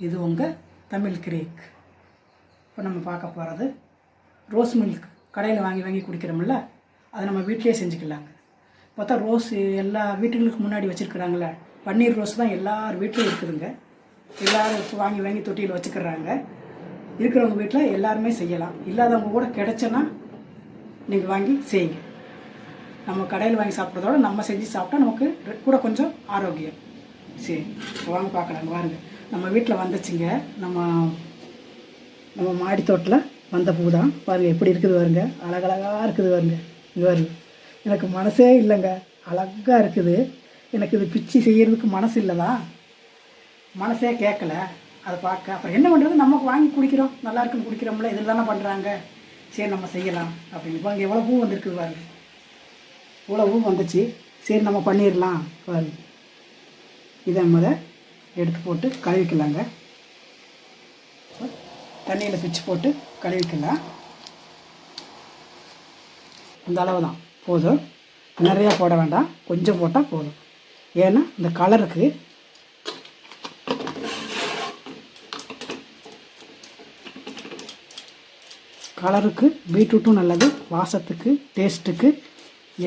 இது உங்கள் தமிழ் கிரேக். இப்போ நம்ம பார்க்க போகிறது ரோஸ் மில்க். கடையில் வாங்கி குடிக்கிறோம்ல, அதை நம்ம வீட்டிலே செஞ்சுக்கலாங்க. பார்த்தா ரோஸ் எல்லா வீட்டுகளுக்கு முன்னாடி வச்சுருக்குறாங்களே, பன்னீர் ரோஸ் தான் எல்லார் வீட்லேயும் இருக்குதுங்க. எல்லோரும் வாங்கி தொட்டியில் வச்சுக்கிறாங்க. இருக்கிறவங்க வீட்டில் எல்லாருமே செய்யலாம். இல்லாதவங்க கூட கிடைச்சனா நீங்கள் வாங்கி செய்யுங்க. நம்ம கடையில் வாங்கி சாப்பிட்றதோட நம்ம செஞ்சு சாப்பிட்டா நமக்கு கூட கொஞ்சம் ஆரோக்கியம். சரி, வாங்க பார்க்கலாங்க. வாருங்க, நம்ம வீட்டில் வந்துச்சுங்க. நம்ம மாடி தோட்டில் வந்த பூ தான். பாருங்கள் எப்படி இருக்குது பாருங்க, அழகழகாக இருக்குது பாருங்க. இது பாருங்க, எனக்கு மனசே இல்லைங்க, அழகாக இருக்குது. எனக்கு இது பிச்சு செய்கிறதுக்கு மனசு இல்லை தான், மனசே கேட்கல அதை பார்க்க. அப்புறம் என்ன பண்ணுறது, நமக்கு வாங்கி குடிக்கிறோம், நல்லா இருக்குன்னு குடிக்கிறோம்ல, இதில் தானே பண்ணுறாங்க. சரி நம்ம செய்யலாம் அப்படின்னு. இப்போ அங்கே எவ்வளோ பூ வந்துருக்குது பாருங்க, இவ்வளோ பூ வந்துச்சு. சரி நம்ம பண்ணிடலாம் பாருங்க. இதை நம்ம எடுத்து போட்டு கழுவிக்கலாங்க. தண்ணியில் பிச்சு போட்டு கழுவிக்கலாம். இந்த அளவு தான் போதும், நிறையா போட வேண்டாம், கொஞ்சம் போட்டால் போதும். ஏன்னா இந்த கலருக்கு பீட்ரூட்டும் நல்லது, வாசத்துக்கு, டேஸ்ட்டுக்கு,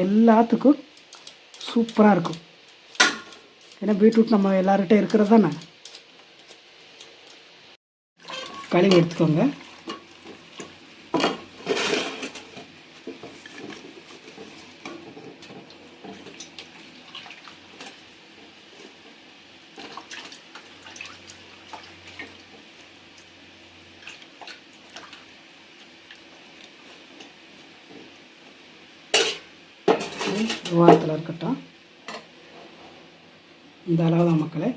எல்லாத்துக்கும் சூப்பராக இருக்கும். ஏன்னா பீட்ரூட் நம்ம எல்லார்கிட்ட இருக்கிறது தானே. கழுவி எடுத்துக்கோங்க. வாரத்தில் இருக்கட்டும். இந்த அளவு தான் மக்களே.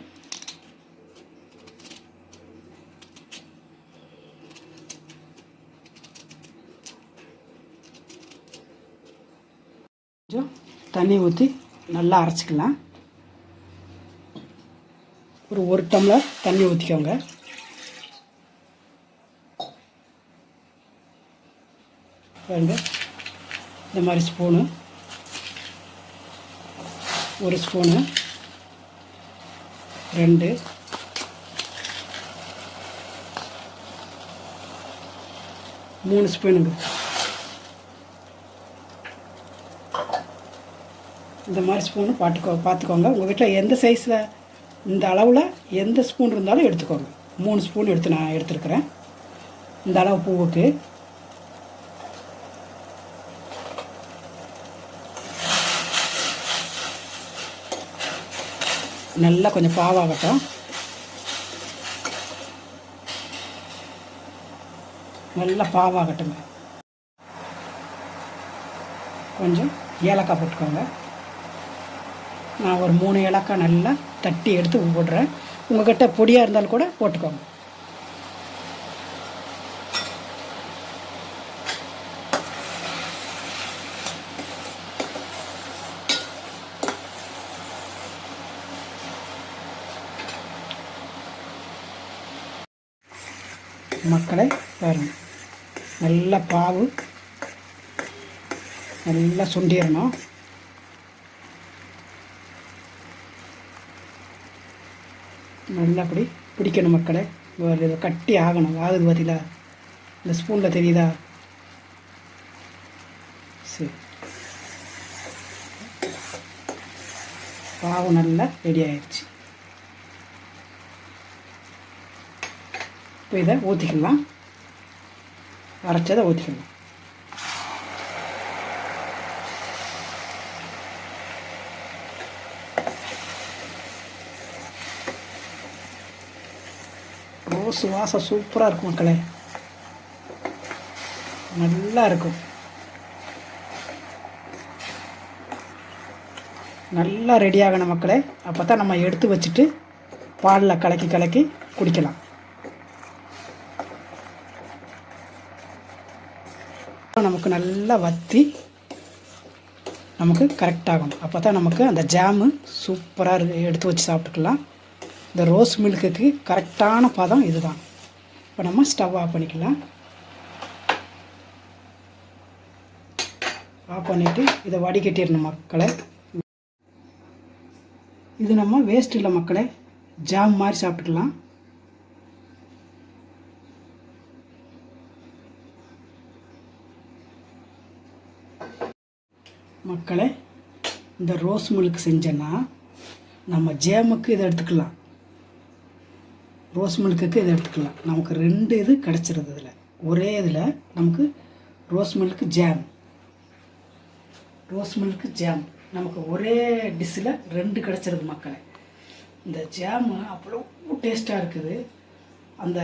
கொஞ்சம் தண்ணி ஊற்றி நல்லா அரைச்சிக்கலாம். ஒரு டம்ளர் தண்ணி ஊற்றிக்கோங்க. பாருங்க, இந்த மாதிரி ஸ்பூனு, ஒரு ஸ்பூனு, 2, 3 ஸ்பூனுங்க. இந்த மாதிரி ஸ்பூனு பார்த்துக்கோங்க. உங்கள் வீட்டில் எந்த சைஸில், இந்த அளவில் எந்த ஸ்பூன் இருந்தாலும் எடுத்துக்கோங்க. 3 ஸ்பூன் நான் எடுத்துருக்கிறேன் இந்த அளவு பூவுக்கு. நல்லா கொஞ்சம் பாவாகட்டும். நல்லா பாவாகட்டுங்க. கொஞ்சம் ஏலக்காய் போட்டுக்கோங்க. நான் ஒரு 3 ஏலக்காய் நல்லா தட்டி எடுத்து போடுறேன். உங்கள்கிட்ட பொடியாக இருந்தாலும் கூட போட்டுக்கோங்க. மக்களை பாருங்கள், நல்லா பாவு நல்லா சுண்டிடணும். நல்லா அப்படி பிடிக்கணும் மக்களை. இதை கட்டி ஆகணும். ஆகுது பார்த்தீங்களா, இந்த ஸ்பூனில் தெரியுதா? சரி, பாவு நல்லா ரெடி ஆயிடுச்சு. இப்போ இதை ஊற்றிக்கலாம், அரைச்சதை ஊற்றிக்கலாம். ரோஸ் வாசம் சூப்பராக இருக்கும் மக்களே, நல்லா இருக்கும். நல்லா ரெடி ஆகணும் மக்களே. அப்போ தான் நம்ம எடுத்து வச்சுட்டு பாலில் கலக்கி குடிக்கலாம். நமக்கு நல்லா வற்றி நமக்கு கரெக்டாகணும். அப்போ தான் நமக்கு அந்த ஜாமு சூப்பராக எடுத்து வச்சு சாப்பிட்டுக்கலாம். இந்த ரோஸ் மில்க்குக்கு கரெக்டான பதம் இதுதான். இப்போ நம்ம ஸ்டவ் ஆஃப் பண்ணிக்கலாம். ஆஃப் பண்ணிவிட்டு இதை வடிகட்டிடணும் மக்களை. இது நம்ம வேஸ்ட் இல்லை மக்களே, ஜாம் மாதிரி சாப்பிட்டுக்கலாம். மக்களே, இந்த ரோஸ் மில்க் செஞ்சேன்னா நம்ம ஜேமுக்கு இதை எடுத்துக்கலாம், ரோஸ் மில்க்குக்கு இதை எடுத்துக்கலாம். நமக்கு 2 இது கிடச்சிருது. இதில் ஒரே இதில் நமக்கு ரோஸ் மில்க்கு ஜாம் நமக்கு ஒரே டிஷ்ஷில் 2 கிடச்சிருது மக்களே. இந்த ஜாமு அவ்வளோ டேஸ்ட்டாக இருக்குது. அந்த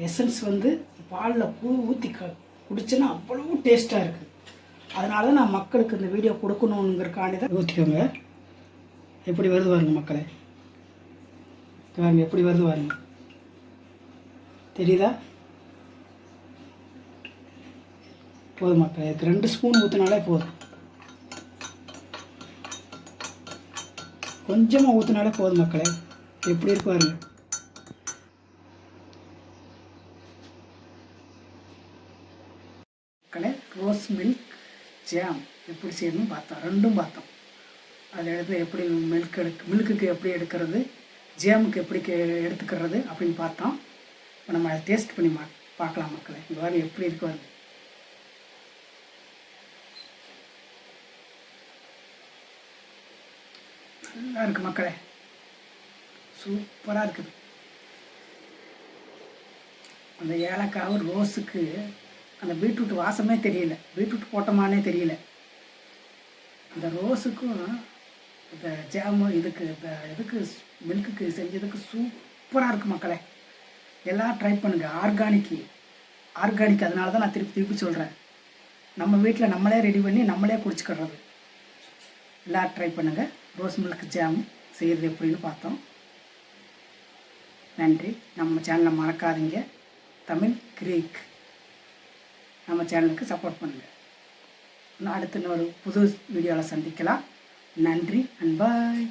எசன்ஸ் வந்து பாலில் ஊற்றி குடிச்சேன்னா அவ்வளோ டேஸ்ட்டாக இருக்குது. அதனால தான் நான் மக்களுக்கு இந்த வீடியோ கொடுக்கணுங்கிறக்காண்டி தான். ஊற்றிக்கோங்க. எப்படி வருது பாருங்க மக்களே, பாருங்க எப்படி வருது பாருங்க, தெரியுதா? போதும் மக்களே, இதுக்கு 2 ஸ்பூன் ஊற்றினாலே போதும், கொஞ்சமாக ஊற்றினாலே போதும் மக்களே. எப்படி இருக்கு பாருங்க. மக்களே, ரோஸ் மில்க் ஜாம் எப்படி செய்யணும்னு பார்த்தோம், 2ம் பார்த்தோம். அதில் எடுத்து எப்படி மில்க்குக்கு எப்படி எடுக்கிறது, ஜாமுக்கு எப்படி எடுத்துக்கிறது அப்படின்னு பார்த்தோம். இப்போ நம்ம அதை டேஸ்ட் பண்ணி பார்க்கலாம் மக்களே. இந்த மாதிரி எப்படி இருக்கு பாருங்க. நல்லா இருக்குது மக்களே, சூப்பராக இருக்குது. அந்த ஏலக்காய் ரோஸுக்கு அந்த பீட்ரூட் வாசமே தெரியல, பீட்ரூட் போட்டோமானே தெரியல. அந்த ரோஸுக்கும் இந்த ஜாமு இதுக்கு மில்க்குக்கு செஞ்சதுக்கு சூப்பராக இருக்குது மக்களே. எல்லாம் ட்ரை பண்ணுங்கள். ஆர்கானிக் அதனால தான் நான் திருப்பி சொல்கிறேன். நம்ம வீட்டில் நம்மளே ரெடி பண்ணி நம்மளே குடிச்சுக்கிறது. எல்லாம் ட்ரை பண்ணுங்கள். ரோஸ் மில்க் ஜாம் செய்கிறது எப்படின்னு பார்த்தோம். நன்றி. நம்ம சேனலை மறக்காதீங்க. தமிழ் கிரீக் நம்ம சேனலுக்கு சப்போர்ட் பண்ணுங்கள். அடுத்து இன்னொரு புது வீடியோவில் சந்திக்கலாம். நன்றி அண்ட் பாய்.